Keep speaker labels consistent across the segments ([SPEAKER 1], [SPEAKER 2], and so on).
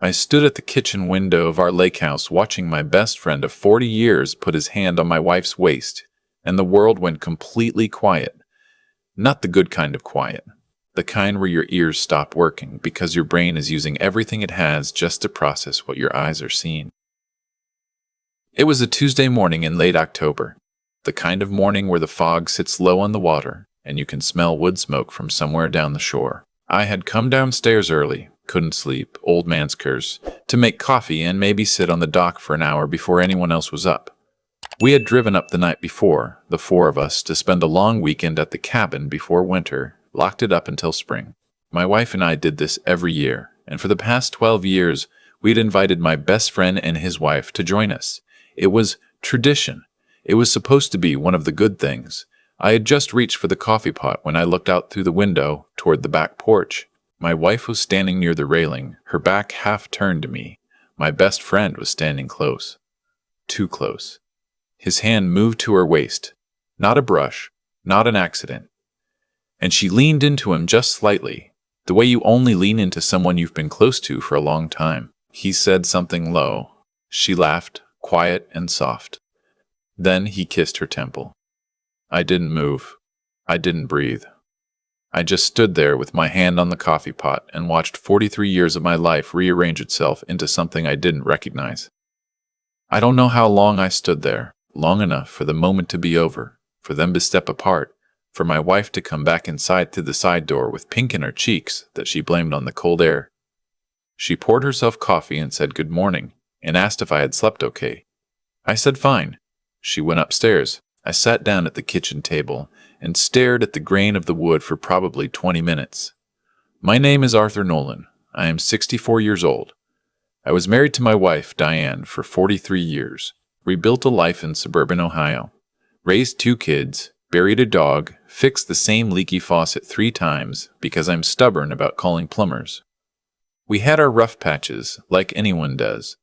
[SPEAKER 1] I stood at the kitchen window of our lake house watching my best friend of 40 years put his hand on my wife's waist, and the world went completely quiet. Not the good kind of quiet. The kind where your ears stop working because your brain is using everything it has just to process what your eyes are seeing. It was a Tuesday morning in late October, the kind of morning where the fog sits low on the water and you can smell wood smoke from somewhere down the shore. I had come downstairs early, couldn't sleep, old man's curse, to make coffee and maybe sit on the dock for an hour before anyone else was up. We had driven up the night before, the four of us, to spend a long weekend at the cabin before winter, locked it up until spring. My wife and I did this every year, and for the past 12 years, we'd invited my best friend and his wife to join us. It was tradition. It was supposed to be one of the good things. I had just reached for the coffee pot when I looked out through the window toward the back porch. My wife was standing near the railing, her back half turned to me. My best friend was standing close. Too close. His hand moved to her waist. Not a brush, not an accident. And she leaned into him just slightly, the way you only lean into someone you've been close to for a long time. He said something low. She laughed, quiet and soft. Then he kissed her temple. I didn't move. I didn't breathe. I just stood there with my hand on the coffee pot and watched 43 years of my life rearrange itself into something I didn't recognize. I don't know how long I stood there, long enough for the moment to be over, for them to step apart, for my wife to come back inside through the side door with pink in her cheeks that she blamed on the cold air. She poured herself coffee and said good morning, and asked if I had slept okay. I said fine. She went upstairs. I sat down at the kitchen table and stared at the grain of the wood for probably 20 minutes. My name is Arthur Nolan. I am 64 years old. I was married to my wife, Diane, for 43 years. We built a life in suburban Ohio, raised 2 kids, buried a dog, fixed the same leaky faucet 3 times because I'm stubborn about calling plumbers. We had our rough patches, like anyone does.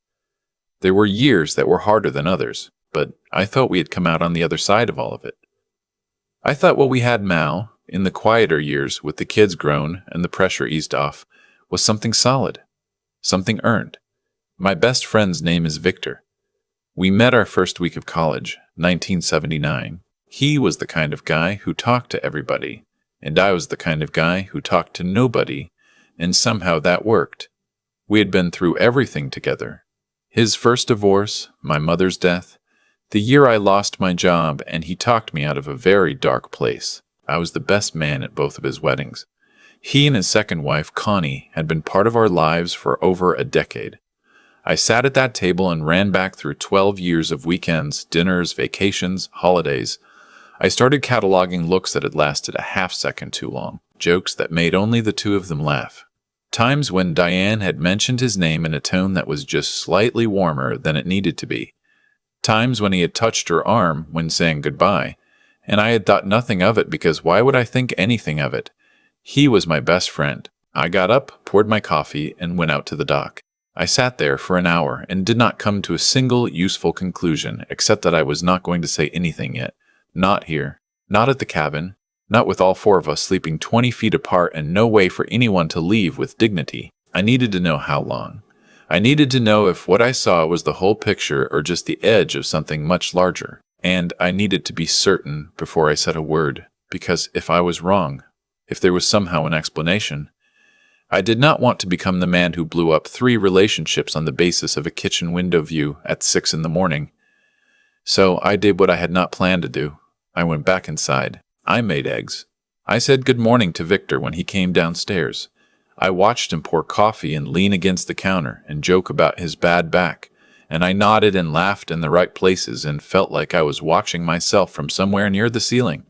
[SPEAKER 1] There were years that were harder than others, but I thought we had come out on the other side of all of it. I thought what we had now, in the quieter years with the kids grown and the pressure eased off, was something solid, something earned. My best friend's name is Victor. We met our first week of college, 1979. He was the kind of guy who talked to everybody, and I was the kind of guy who talked to nobody, and somehow that worked. We had been through everything together. His first divorce, my mother's death, the year I lost my job, and he talked me out of a very dark place. I was the best man at both of his weddings. He and his second wife, Connie, had been part of our lives for over a decade. I sat at that table and ran back through 12 years of weekends, dinners, vacations, holidays. I started cataloging looks that had lasted a half second too long, jokes that made only the 2 of them laugh. Times when Diane had mentioned his name in a tone that was just slightly warmer than it needed to be. Times when he had touched her arm when saying goodbye, and I had thought nothing of it because why would I think anything of it? He was my best friend. I got up, poured my coffee, and went out to the dock. I sat there for an hour and did not come to a single useful conclusion except that I was not going to say anything yet. Not here. Not at the cabin. Not with all 4 of us sleeping 20 feet apart and no way for anyone to leave with dignity. I needed to know how long. I needed to know if what I saw was the whole picture or just the edge of something much larger. And I needed to be certain before I said a word, because if I was wrong, if there was somehow an explanation, I did not want to become the man who blew up 3 relationships on the basis of a kitchen window view at 6 in the morning. So I did what I had not planned to do. I went back inside. I made eggs. I said good morning to Victor when he came downstairs. I watched him pour coffee and lean against the counter and joke about his bad back, and I nodded and laughed in the right places and felt like I was watching myself from somewhere near the ceiling.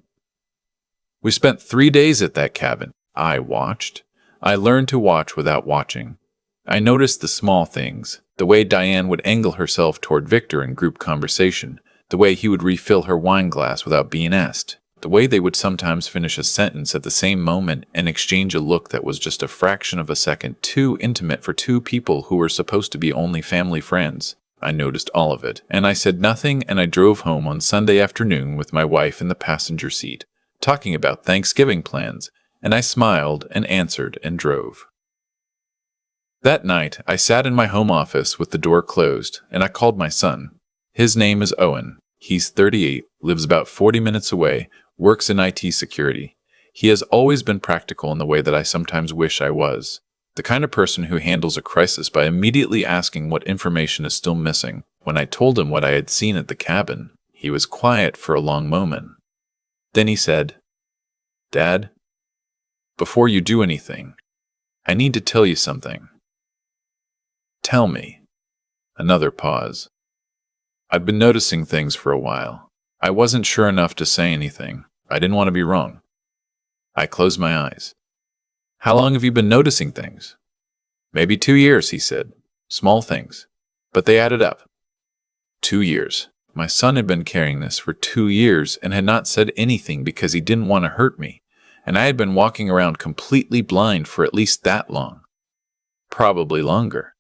[SPEAKER 1] We spent 3 days at that cabin. I watched. I learned to watch without watching. I noticed the small things, the way Diane would angle herself toward Victor in group conversation, the way he would refill her wine glass without being asked, the way they would sometimes finish a sentence at the same moment and exchange a look that was just a fraction of a second too intimate for 2 people who were supposed to be only family friends. I noticed all of it, and I said nothing, and I drove home on Sunday afternoon with my wife in the passenger seat, talking about Thanksgiving plans, and I smiled and answered and drove. That night, I sat in my home office with the door closed, and I called my son. His name is Owen. He's 38, lives about 40 minutes away, works in IT security. He has always been practical in the way that I sometimes wish I was. The kind of person who handles a crisis by immediately asking what information is still missing. When I told him what I had seen at the cabin, he was quiet for a long moment. Then he said, "Dad, before you do anything, I need to tell you something." "Tell me." Another pause. "I've been noticing things for a while. I wasn't sure enough to say anything. I didn't want to be wrong." I closed my eyes. "How long have you been noticing things?" "Maybe 2 years," he said. "Small things. But they added up." 2 years. My son had been carrying this for 2 years and had not said anything because he didn't want to hurt me, and I had been walking around completely blind for at least that long. Probably longer.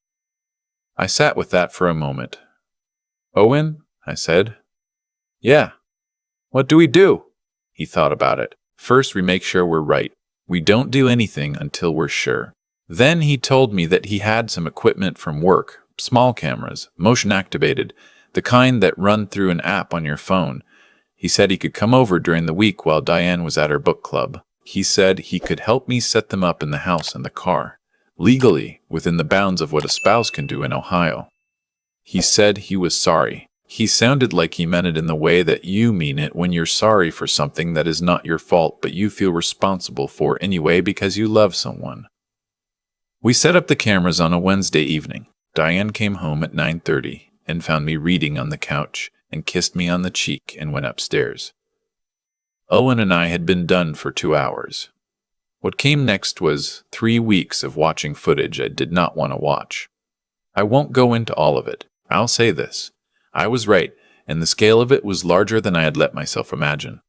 [SPEAKER 1] I sat with that for a moment. "Owen," I said. "Yeah." "What do we do?" He thought about it. "First, we make sure we're right. We don't do anything until we're sure." Then he told me that he had some equipment from work, small cameras, motion activated, the kind that run through an app on your phone. He said he could come over during the week while Diane was at her book club. He said he could help me set them up in the house and the car, legally, within the bounds of what a spouse can do in Ohio. He said he was sorry. He sounded like he meant it in the way that you mean it when you're sorry for something that is not your fault but you feel responsible for anyway because you love someone. We set up the cameras on a Wednesday evening. Diane came home at 9:30 and found me reading on the couch and kissed me on the cheek and went upstairs. Owen and I had been done for 2 hours. What came next was 3 weeks of watching footage I did not want to watch. I won't go into all of it. I'll say this. I was right, and the scale of it was larger than I had let myself imagine.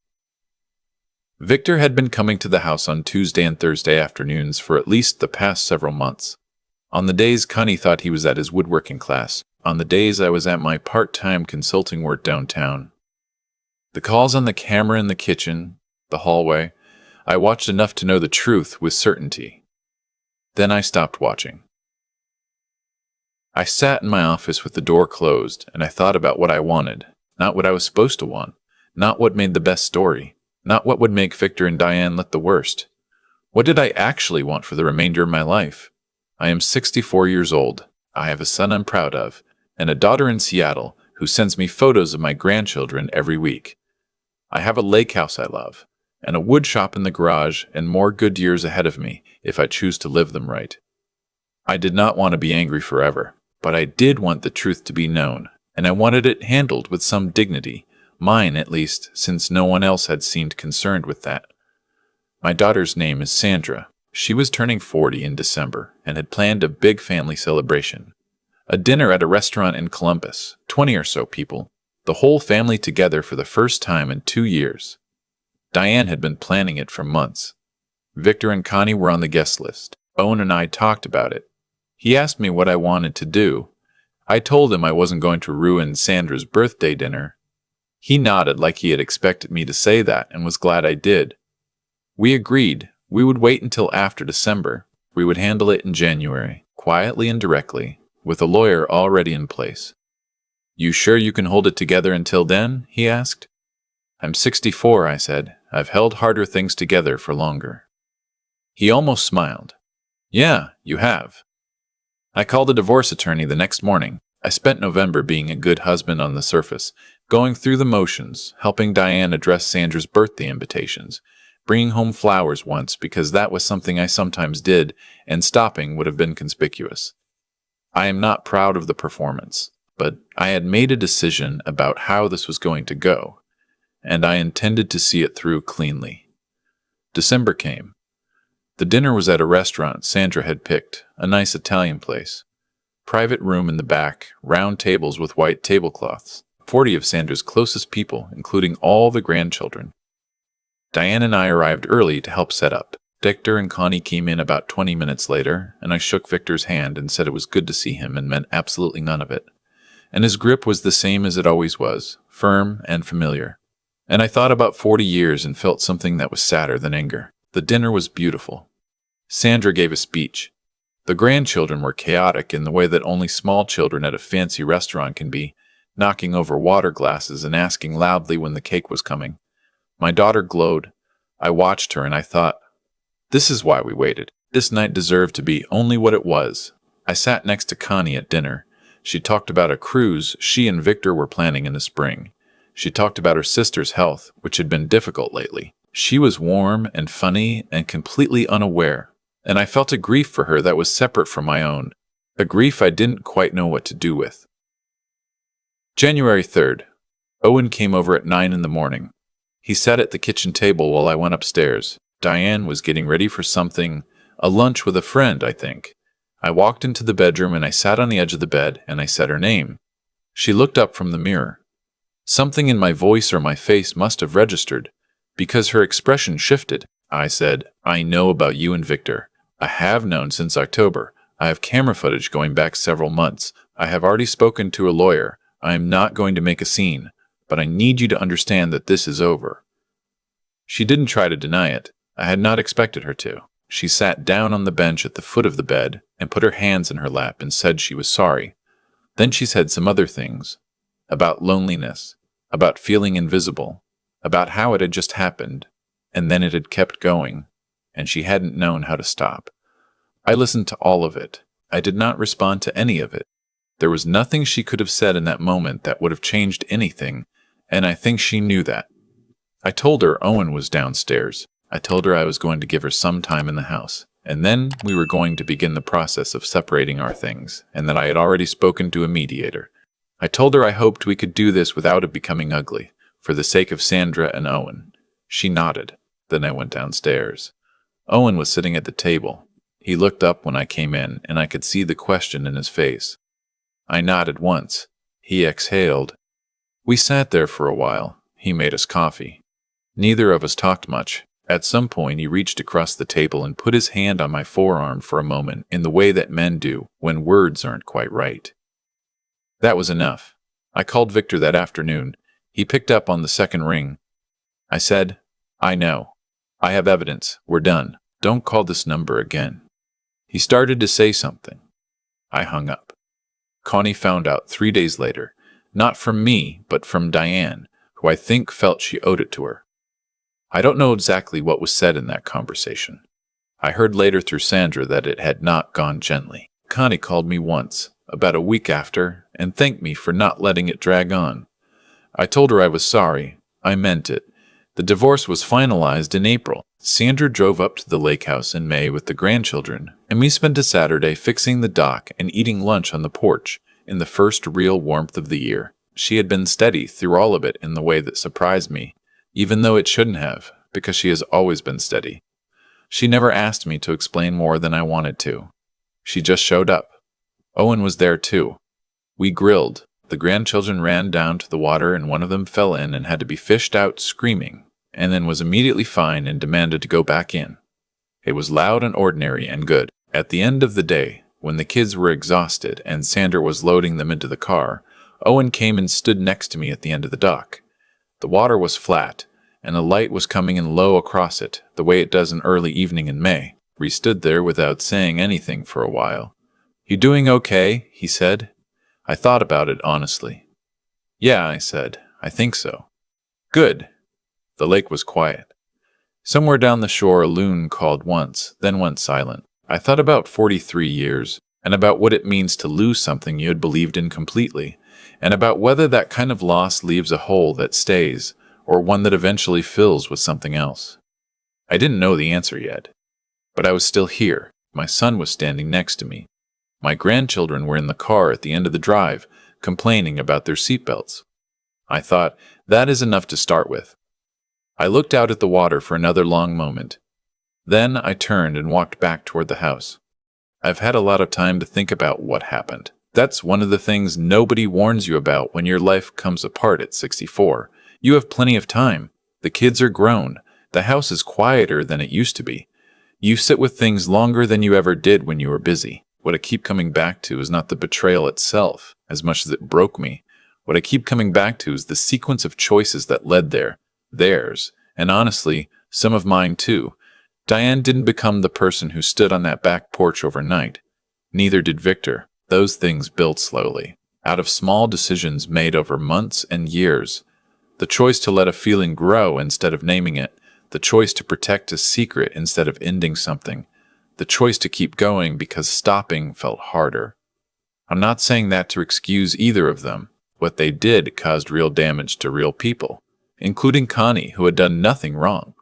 [SPEAKER 1] Victor had been coming to the house on Tuesday and Thursday afternoons for at least the past several months. On the days Connie thought he was at his woodworking class, on the days I was at my part-time consulting work downtown. The calls on the camera in the kitchen, the hallway, I watched enough to know the truth with certainty. Then I stopped watching. I sat in my office with the door closed, and I thought about what I wanted, not what I was supposed to want, not what made the best story, not what would make Victor and Diane look the worst. What did I actually want for the remainder of my life? I am 64 years old. I have a son I'm proud of, and a daughter in Seattle who sends me photos of my grandchildren every week. I have a lake house I love, and a wood shop in the garage, and more good years ahead of me if I choose to live them right. I did not want to be angry forever, but I did want the truth to be known, and I wanted it handled with some dignity, mine at least, since no one else had seemed concerned with that. My daughter's name is Sandra. She was turning 40 in December and had planned a big family celebration. A dinner at a restaurant in Columbus, 20 or so people, the whole family together for the first time in 2 years. Diane had been planning it for months. Victor and Connie were on the guest list. Owen and I talked about it. He asked me what I wanted to do. I told him I wasn't going to ruin Sandra's birthday dinner. He nodded like he had expected me to say that and was glad I did. We agreed we would wait until after December. We would handle it in January, quietly and directly, with a lawyer already in place. "You sure you can hold it together until then?" he asked. "I'm 64, I said. I've held harder things together for longer." He almost smiled. "Yeah, you have." I called a divorce attorney the next morning. I spent November being a good husband on the surface, going through the motions, helping Diane address Sandra's birthday invitations, bringing home flowers once because that was something I sometimes did, and stopping would have been conspicuous. I am not proud of the performance, but I had made a decision about how this was going to go, and I intended to see it through cleanly. December came. The dinner was at a restaurant Sandra had picked, a nice Italian place. Private room in the back, round tables with white tablecloths, 40 of Sandra's closest people, including all the grandchildren. Diane and I arrived early to help set up. Victor and Connie came in about 20 minutes later, and I shook Victor's hand and said it was good to see him and meant absolutely none of it. And his grip was the same as it always was, firm and familiar. And I thought about 40 years and felt something that was sadder than anger. The dinner was beautiful. Sandra gave a speech. The grandchildren were chaotic in the way that only small children at a fancy restaurant can be, knocking over water glasses and asking loudly when the cake was coming. My daughter glowed. I watched her and I thought, this is why we waited. This night deserved to be only what it was. I sat next to Connie at dinner. She talked about a cruise she and Victor were planning in the spring. She talked about her sister's health, which had been difficult lately. She was warm and funny and completely unaware, and I felt a grief for her that was separate from my own, a grief I didn't quite know what to do with. January 3rd. Owen came over at 9 in the morning. He sat at the kitchen table while I went upstairs. Diane was getting ready for something, a lunch with a friend, I think. I walked into the bedroom and I sat on the edge of the bed and I said her name. She looked up from the mirror. Something in my voice or my face must have registered, because her expression shifted. I said, I know about you and Victor. I have known since October. I have camera footage going back several months. I have already spoken to a lawyer. I am not going to make a scene, but I need you to understand that this is over. She didn't try to deny it. I had not expected her to. She sat down on the bench at the foot of the bed and put her hands in her lap and said she was sorry. Then she said some other things. About loneliness, about feeling invisible, about how it had just happened, and then it had kept going, and she hadn't known how to stop. I listened to all of it. I did not respond to any of it. There was nothing she could have said in that moment that would have changed anything, and I think she knew that. I told her Owen was downstairs. I told her I was going to give her some time in the house, and then we were going to begin the process of separating our things, and that I had already spoken to a mediator. I told her I hoped we could do this without it becoming ugly, for the sake of Sandra and Owen. She nodded. Then I went downstairs. Owen was sitting at the table. He looked up when I came in, and I could see the question in his face. I nodded once. He exhaled. We sat there for a while. He made us coffee. Neither of us talked much. At some point, he reached across the table and put his hand on my forearm for a moment in the way that men do when words aren't quite right. That was enough. I called Victor that afternoon. He picked up on the second ring. I said, I know. I have evidence. We're done. Don't call this number again. He started to say something. I hung up. Connie found out 3 days later, not from me, but from Diane, who I think felt she owed it to her. I don't know exactly what was said in that conversation. I heard later through Sandra that it had not gone gently. Connie called me once, about a week after, and thanked me for not letting it drag on. I told her I was sorry. I meant it. The divorce was finalized in April. Sandra drove up to the lake house in May with the grandchildren, and we spent a Saturday fixing the dock and eating lunch on the porch in the first real warmth of the year. She had been steady through all of it in the way that surprised me, even though it shouldn't have, because she has always been steady. She never asked me to explain more than I wanted to. She just showed up. Owen was there too. We grilled. The grandchildren ran down to the water and one of them fell in and had to be fished out screaming, and then was immediately fine and demanded to go back in. It was loud and ordinary and good. At the end of the day, when the kids were exhausted and Sandra was loading them into the car, Owen came and stood next to me at the end of the dock. The water was flat, and the light was coming in low across it, the way it does an early evening in May. We stood there without saying anything for a while. You doing okay? He said. I thought about it honestly. Yeah, I said. I think so. Good. The lake was quiet. Somewhere down the shore a loon called once, then went silent. I thought about 43 years, and about what it means to lose something you had believed in completely, and about whether that kind of loss leaves a hole that stays, or one that eventually fills with something else. I didn't know the answer yet, but I was still here. My son was standing next to me. My grandchildren were in the car at the end of the drive, complaining about their seatbelts. I thought, that is enough to start with. I looked out at the water for another long moment. Then I turned and walked back toward the house. I've had a lot of time to think about what happened. That's one of the things nobody warns you about when your life comes apart at 64. You have plenty of time. The kids are grown. The house is quieter than it used to be. You sit with things longer than you ever did when you were busy. What I keep coming back to is not the betrayal itself, as much as it broke me. What I keep coming back to is the sequence of choices that led there. Theirs, and honestly, some of mine too. Diane didn't become the person who stood on that back porch overnight. Neither did Victor. Those things built slowly, out of small decisions made over months and years. The choice to let a feeling grow instead of naming it, the choice to protect a secret instead of ending something, the choice to keep going because stopping felt harder. I'm not saying that to excuse either of them. What they did caused real damage to real people, including Connie, who had done nothing wrong.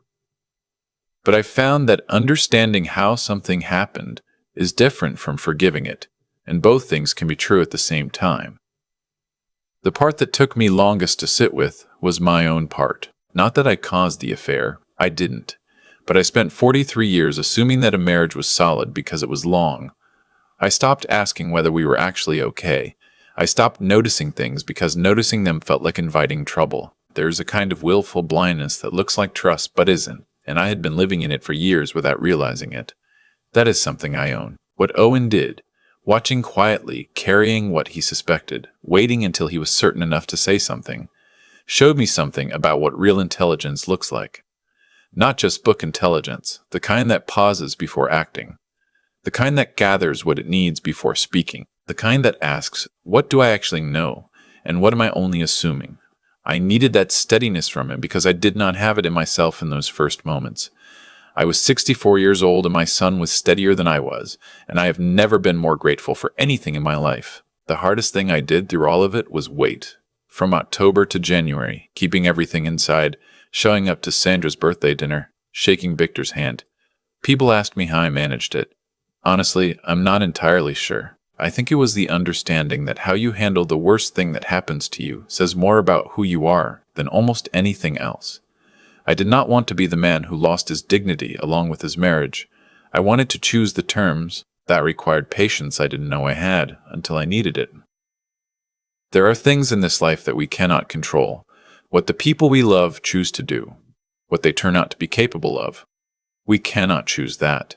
[SPEAKER 1] But I found that understanding how something happened is different from forgiving it, and both things can be true at the same time. The part that took me longest to sit with was my own part. Not that I caused the affair, I didn't. But I spent 43 years assuming that a marriage was solid because it was long. I stopped asking whether we were actually okay. I stopped noticing things because noticing them felt like inviting trouble. There's a kind of willful blindness that looks like trust but isn't, and I had been living in it for years without realizing it. That is something I own. What Owen did, watching quietly, carrying what he suspected, waiting until he was certain enough to say something, showed me something about what real intelligence looks like. Not just book intelligence, the kind that pauses before acting, the kind that gathers what it needs before speaking, the kind that asks, what do I actually know, and what am I only assuming? I needed that steadiness from him because I did not have it in myself in those first moments. I was 64 years old and my son was steadier than I was, and I have never been more grateful for anything in my life. The hardest thing I did through all of it was wait. From October to January, keeping everything inside, showing up to Sandra's birthday dinner, shaking Victor's hand. People asked me how I managed it. Honestly, I'm not entirely sure. I think it was the understanding that how you handle the worst thing that happens to you says more about who you are than almost anything else. I did not want to be the man who lost his dignity along with his marriage. I wanted to choose the terms. That required patience I didn't know I had until I needed it. There are things in this life that we cannot control. What the people we love choose to do, what they turn out to be capable of. We cannot choose that.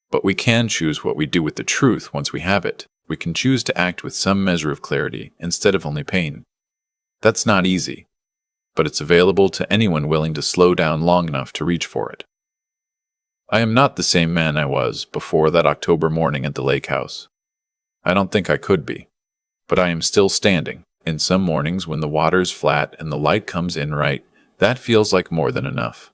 [SPEAKER 1] But we can choose what we do with the truth once we have it. We can choose to act with some measure of clarity instead of only pain. That's not easy, but it's available to anyone willing to slow down long enough to reach for it. I am not the same man I was before that October morning at the lake house. I don't think I could be. But I am still standing. In some mornings when the water's flat and the light comes in right, that feels like more than enough.